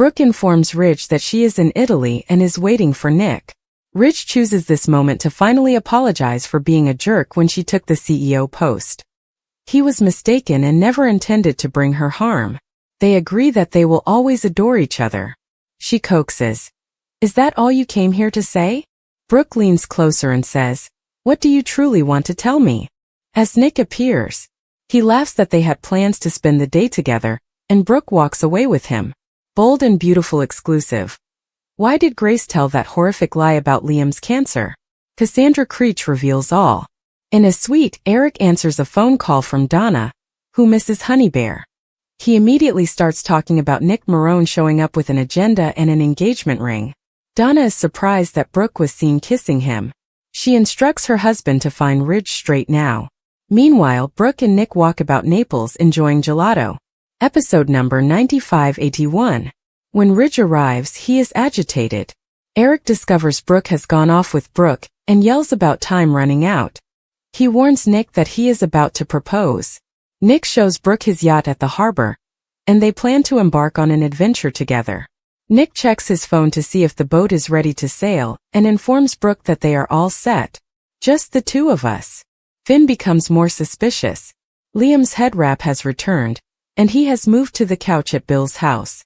Brooke informs Ridge that she is in Italy and is waiting for Nick. Ridge chooses this moment to finally apologize for being a jerk when she took the CEO post. He was mistaken and never intended to bring her harm. They agree that they will always adore each other. She coaxes, "Is that all you came here to say?" Brooke leans closer and says, "What do you truly want to tell me?" As Nick appears, he laughs that they had plans to spend the day together, and Brooke walks away with him. Bold and Beautiful exclusive. Why did Grace tell that horrific lie about Liam's cancer? Cassandra Creech reveals all. In a suite, Eric answers a phone call from Donna, who misses Honeybear. He immediately starts talking about Nick Marone showing up with an agenda and an engagement ring. Donna is surprised that Brooke was seen kissing him. She instructs her husband to find Ridge straight now. Meanwhile, Brooke and Nick walk about Naples enjoying gelato. Episode number 9581. When Ridge arrives, he is agitated. Eric discovers Brooke has gone off with Brooke and yells about time running out. He warns Nick that he is about to propose. Nick shows Brooke his yacht at the harbor, and they plan to embark on an adventure together. Nick checks his phone to see if the boat is ready to sail and informs Brooke that they are all set. Just the two of us. Finn becomes more suspicious. Liam's head wrap has returned, and he has moved to the couch at Bill's house.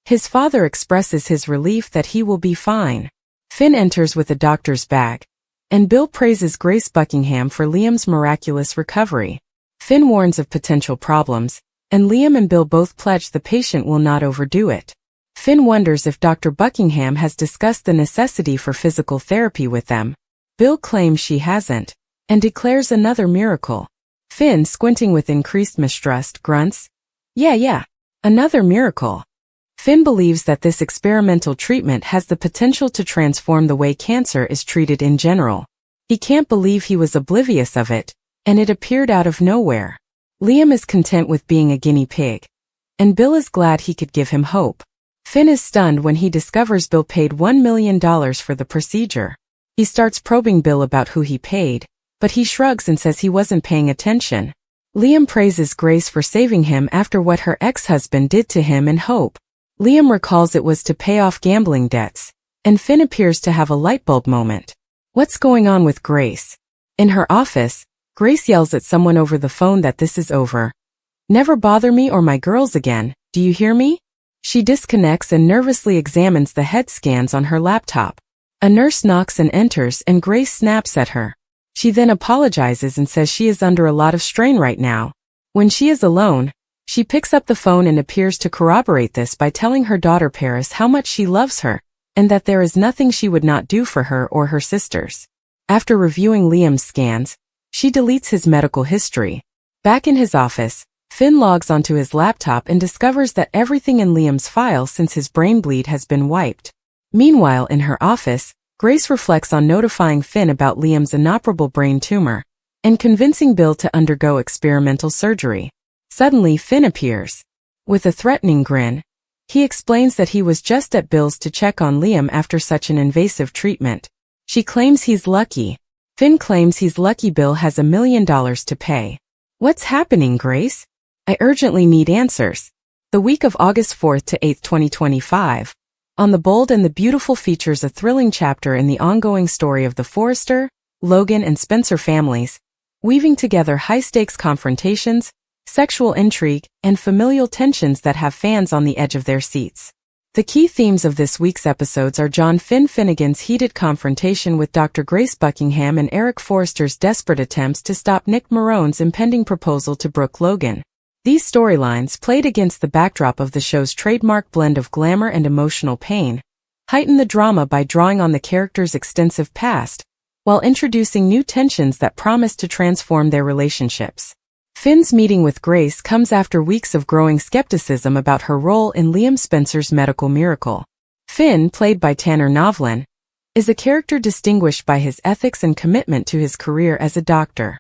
His father expresses his relief that he will be fine. Finn enters with a doctor's bag, and Bill praises Grace Buckingham for Liam's miraculous recovery. Finn warns of potential problems, and Liam and Bill both pledge the patient will not overdo it. Finn wonders if Dr. Buckingham has discussed the necessity for physical therapy with them. Bill claims she hasn't, and declares another miracle. Finn, squinting with increased mistrust, grunts, Yeah, another miracle." Finn believes that this experimental treatment has the potential to transform the way cancer is treated in general. He can't believe he was oblivious of it, and it appeared out of nowhere. Liam is content with being a guinea pig, and Bill is glad he could give him hope. Finn is stunned when he discovers Bill paid $1 million for the procedure. He starts probing Bill about who he paid, but he shrugs and says he wasn't paying attention. Liam praises Grace for saving him after what her ex-husband did to him and Hope. Liam recalls it was to pay off gambling debts, and Finn appears to have a lightbulb moment. What's going on with Grace? In her office, Grace yells at someone over the phone that this is over. "Never bother me or my girls again, do you hear me?" She disconnects and nervously examines the head scans on her laptop. A nurse knocks and enters, and Grace snaps at her. She then apologizes and says she is under a lot of strain right now. When she is alone, she picks up the phone and appears to corroborate this by telling her daughter Paris how much she loves her, and that there is nothing she would not do for her or her sisters. After reviewing Liam's scans, she deletes his medical history. Back in his office, Finn logs onto his laptop and discovers that everything in Liam's file since his brain bleed has been wiped. Meanwhile, in her office, Grace reflects on notifying Finn about Liam's inoperable brain tumor and convincing Bill to undergo experimental surgery. Suddenly, Finn appears. With a threatening grin, he explains that he was just at Bill's to check on Liam after such an invasive treatment. She claims he's lucky. Finn claims he's lucky Bill has $1 million to pay. What's happening, Grace? I urgently need answers. The week of August 4th to 8th, 2025. On the Bold and the Beautiful features a thrilling chapter in the ongoing story of the Forrester, Logan and Spencer families, weaving together high-stakes confrontations, sexual intrigue, and familial tensions that have fans on the edge of their seats. The key themes of this week's episodes are John Finnegan's heated confrontation with Dr. Grace Buckingham and Eric Forrester's desperate attempts to stop Nick Marone's impending proposal to Brooke Logan. These storylines, played against the backdrop of the show's trademark blend of glamour and emotional pain, heighten the drama by drawing on the characters' extensive past, while introducing new tensions that promise to transform their relationships. Finn's meeting with Grace comes after weeks of growing skepticism about her role in Liam Spencer's medical miracle. Finn, played by Tanner Novlan, is a character distinguished by his ethics and commitment to his career as a doctor.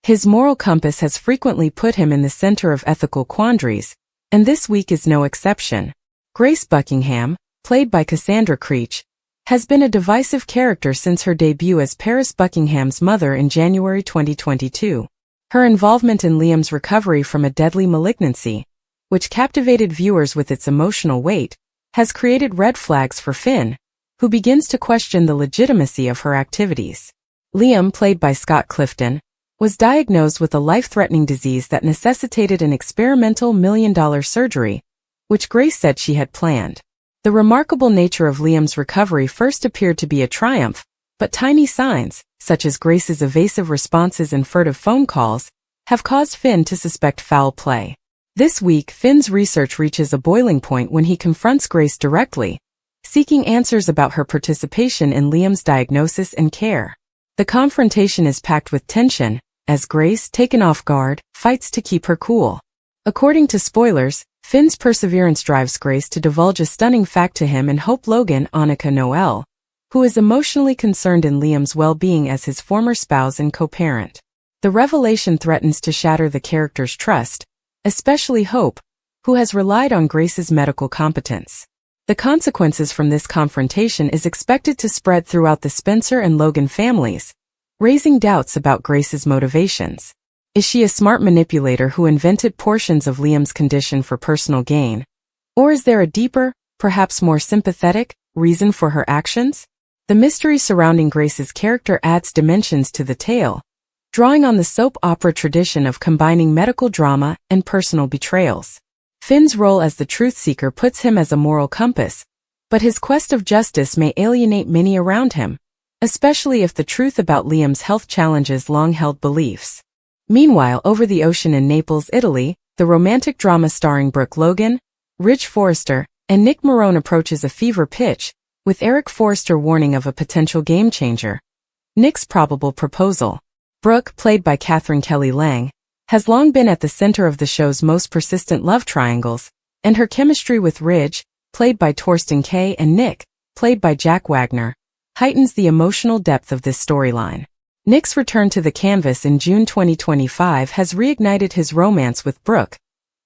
His moral compass has frequently put him in the center of ethical quandaries, and this week is no exception. Grace Buckingham, played by Cassandra Creech, has been a divisive character since her debut as Paris Buckingham's mother in January 2022. Her involvement in Liam's recovery from a deadly malignancy, which captivated viewers with its emotional weight, has created red flags for Finn, who begins to question the legitimacy of her activities. Liam, played by Scott Clifton, was diagnosed with a life-threatening disease that necessitated an experimental $1 million surgery, which Grace said she had planned. The remarkable nature of Liam's recovery first appeared to be a triumph, but tiny signs, such as Grace's evasive responses and furtive phone calls, have caused Finn to suspect foul play. This week, Finn's research reaches a boiling point when he confronts Grace directly, seeking answers about her participation in Liam's diagnosis and care. The confrontation is packed with tension, as Grace, taken off guard, fights to keep her cool. According to spoilers, Finn's perseverance drives Grace to divulge a stunning fact to him and Hope Logan, Annika Noel, who is emotionally concerned in Liam's well-being as his former spouse and co-parent. The revelation threatens to shatter the character's trust, especially Hope, who has relied on Grace's medical competence. The consequences from this confrontation is expected to spread throughout the Spencer and Logan families, raising doubts about Grace's motivations. Is she a smart manipulator who invented portions of Liam's condition for personal gain? Or is there a deeper, perhaps more sympathetic, reason for her actions? The mystery surrounding Grace's character adds dimensions to the tale, drawing on the soap opera tradition of combining medical drama and personal betrayals. Finn's role as the truth seeker puts him as a moral compass, but his quest of justice may alienate many around him, especially if the truth about Liam's health challenges long-held beliefs. Meanwhile, over the ocean in Naples, Italy, the romantic drama starring Brooke Logan, Ridge Forrester, and Nick Marone approaches a fever pitch, with Eric Forrester warning of a potential game-changer: Nick's probable proposal. Brooke, played by Catherine Kelly Lang, has long been at the center of the show's most persistent love triangles, and her chemistry with Ridge, played by Torsten Kay, and Nick, played by Jack Wagner, heightens the emotional depth of this storyline. Nick's return to the canvas in June 2025 has reignited his romance with Brooke,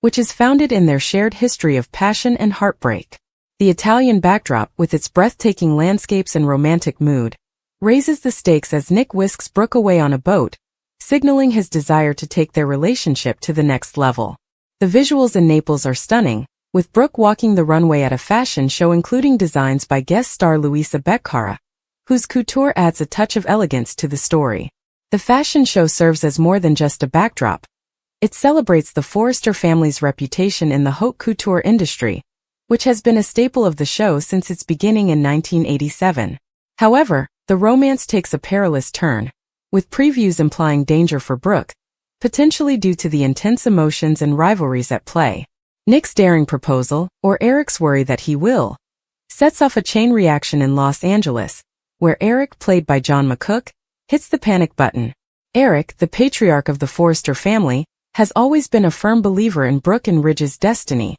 which is founded in their shared history of passion and heartbreak. The Italian backdrop, with its breathtaking landscapes and romantic mood, raises the stakes as Nick whisks Brooke away on a boat, signaling his desire to take their relationship to the next level. The visuals in Naples are stunning, with Brooke walking the runway at a fashion show including designs by guest star Luisa Beccara, whose couture adds a touch of elegance to the story. The fashion show serves as more than just a backdrop. It celebrates the Forrester family's reputation in the haute couture industry, which has been a staple of the show since its beginning in 1987. However, the romance takes a perilous turn, with previews implying danger for Brooke, potentially due to the intense emotions and rivalries at play. Nick's daring proposal, or Eric's worry that he will, sets off a chain reaction in Los Angeles, where Eric, played by John McCook, hits the panic button. Eric, the patriarch of the Forrester family, has always been a firm believer in Brooke and Ridge's destiny,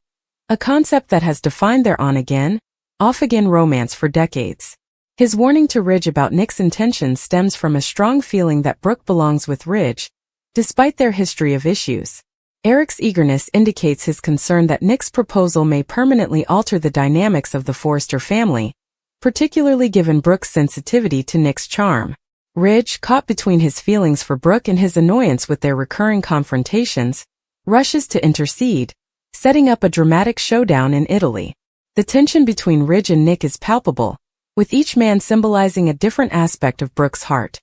a concept that has defined their on-again, off-again romance for decades. His warning to Ridge about Nick's intentions stems from a strong feeling that Brooke belongs with Ridge, despite their history of issues. Eric's eagerness indicates his concern that Nick's proposal may permanently alter the dynamics of the Forrester family, particularly given Brooke's sensitivity to Nick's charm. Ridge, caught between his feelings for Brooke and his annoyance with their recurring confrontations, rushes to intercede, setting up a dramatic showdown in Italy. The tension between Ridge and Nick is palpable, with each man symbolizing a different aspect of Brooke's heart.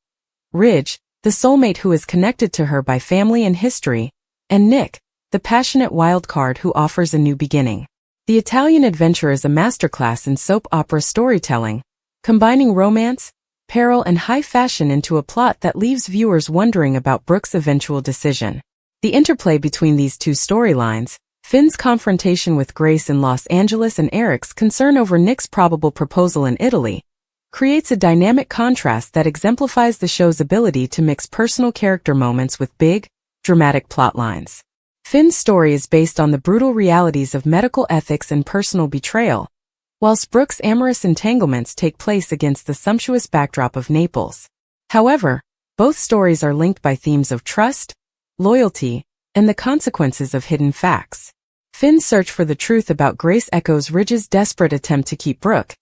Ridge, the soulmate who is connected to her by family and history, and Nick, the passionate wild card who offers a new beginning. The Italian adventure is a masterclass in soap opera storytelling, combining romance, peril, and high fashion into a plot that leaves viewers wondering about Brooke's eventual decision. The interplay between these two storylines, Finn's confrontation with Grace in Los Angeles and Eric's concern over Nick's probable proposal in Italy, creates a dynamic contrast that exemplifies the show's ability to mix personal character moments with big, dramatic plotlines. Finn's story is based on the brutal realities of medical ethics and personal betrayal, whilst Brooke's amorous entanglements take place against the sumptuous backdrop of Naples. However, both stories are linked by themes of trust, loyalty, and the consequences of hidden facts. Finn's search for the truth about Grace echoes Ridge's desperate attempt to keep Brooke,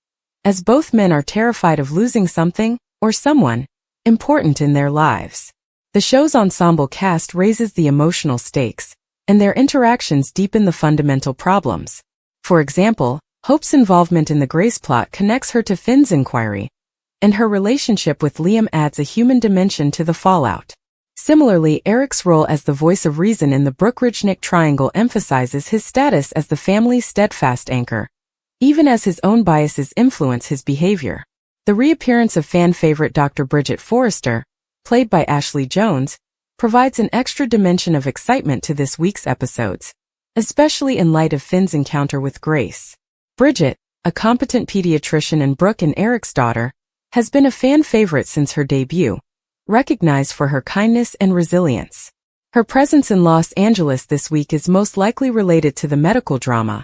as both men are terrified of losing something, or someone, important in their lives. The show's ensemble cast raises the emotional stakes, and their interactions deepen the fundamental problems. For example, Hope's involvement in the Grace plot connects her to Finn's inquiry, and her relationship with Liam adds a human dimension to the fallout. Similarly, Eric's role as the voice of reason in the Brookridge-Nick triangle emphasizes his status as the family's steadfast anchor, even as his own biases influence his behavior. The reappearance of fan favorite Dr. Bridget Forrester, played by Ashley Jones, provides an extra dimension of excitement to this week's episodes, especially in light of Finn's encounter with Grace. Bridget, a competent pediatrician and Brooke and Eric's daughter, has been a fan favorite since her debut, recognized for her kindness and resilience. Her presence in Los Angeles this week is most likely related to the medical drama,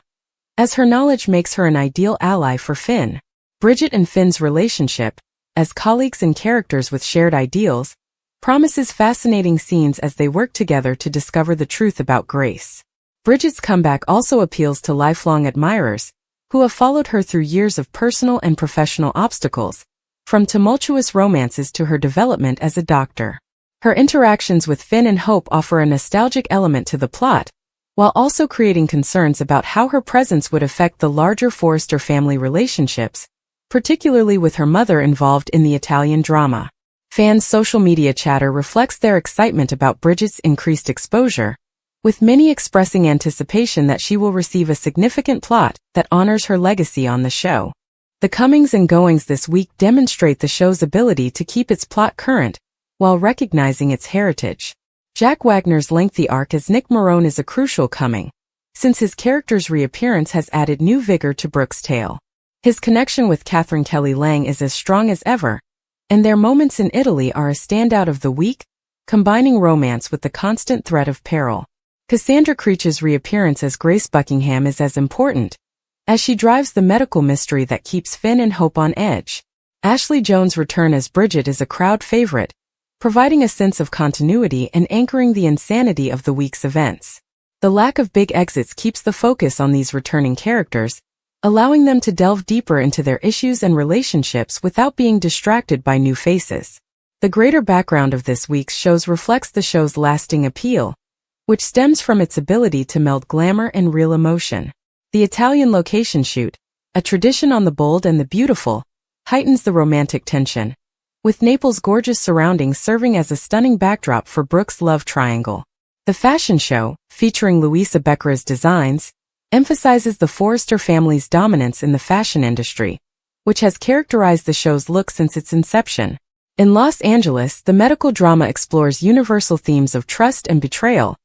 as her knowledge makes her an ideal ally for Finn. Bridget and Finn's relationship, as colleagues and characters with shared ideals, promises fascinating scenes as they work together to discover the truth about Grace. Bridget's comeback also appeals to lifelong admirers, who have followed her through years of personal and professional obstacles, from tumultuous romances to her development as a doctor. Her interactions with Finn and Hope offer a nostalgic element to the plot, while also creating concerns about how her presence would affect the larger Forrester family relationships, particularly with her mother involved in the Italian drama. Fans' social media chatter reflects their excitement about Bridget's increased exposure, with many expressing anticipation that she will receive a significant plot that honors her legacy on the show. The comings and goings this week demonstrate the show's ability to keep its plot current, while recognizing its heritage. Jack Wagner's lengthy arc as Nick Marone is a crucial coming, since his character's reappearance has added new vigor to Brooke's tale. His connection with Catherine Kelly Lang is as strong as ever, and their moments in Italy are a standout of the week, combining romance with the constant threat of peril. Cassandra Creech's reappearance as Grace Buckingham is as important, as she drives the medical mystery that keeps Finn and Hope on edge. Ashley Jones' return as Bridget is a crowd favorite, providing a sense of continuity and anchoring the insanity of the week's events. The lack of big exits keeps the focus on these returning characters, allowing them to delve deeper into their issues and relationships without being distracted by new faces. The greater background of this week's shows reflects the show's lasting appeal, which stems from its ability to meld glamour and real emotion. The Italian location shoot, a tradition on the Bold and the Beautiful, heightens the romantic tension, with Naples' gorgeous surroundings serving as a stunning backdrop for Brooke's love triangle. The fashion show, featuring Luisa Beccara's designs, emphasizes the Forrester family's dominance in the fashion industry, which has characterized the show's look since its inception. In Los Angeles, the medical drama explores universal themes of trust and betrayal,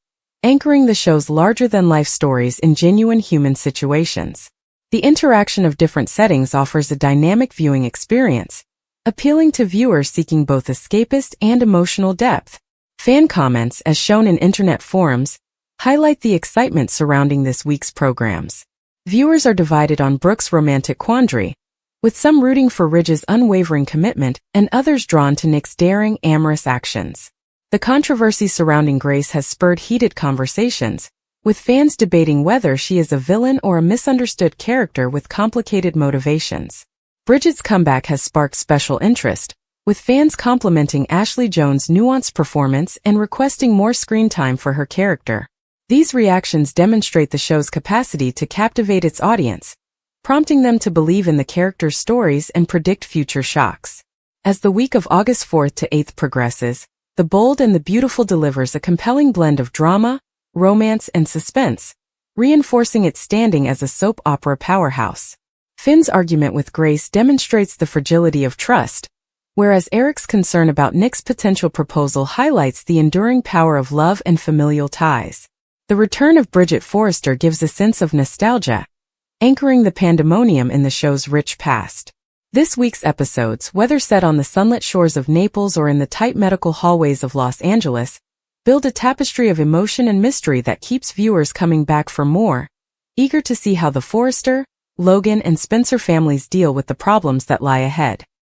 anchoring the show's larger-than-life stories in genuine human situations. The interaction of different settings offers a dynamic viewing experience, appealing to viewers seeking both escapist and emotional depth. Fan comments, as shown in internet forums, highlight the excitement surrounding this week's programs. Viewers are divided on Brooke's romantic quandary, with some rooting for Ridge's unwavering commitment and others drawn to Nick's daring, amorous actions. The controversy surrounding Grace has spurred heated conversations, with fans debating whether she is a villain or a misunderstood character with complicated motivations. Bridget's comeback has sparked special interest, with fans complimenting Ashley Jones' nuanced performance and requesting more screen time for her character. These reactions demonstrate the show's capacity to captivate its audience, prompting them to believe in the character's stories and predict future shocks. As the week of August 4th to 8th progresses, The Bold and the Beautiful delivers a compelling blend of drama, romance, and suspense, reinforcing its standing as a soap opera powerhouse. Finn's argument with Grace demonstrates the fragility of trust, whereas Eric's concern about Nick's potential proposal highlights the enduring power of love and familial ties. The return of Bridget Forrester gives a sense of nostalgia, anchoring the pandemonium in the show's rich past. This week's episodes, whether set on the sunlit shores of Naples or in the tight medical hallways of Los Angeles, build a tapestry of emotion and mystery that keeps viewers coming back for more, eager to see how the Forrester, Logan, and Spencer families deal with the problems that lie ahead.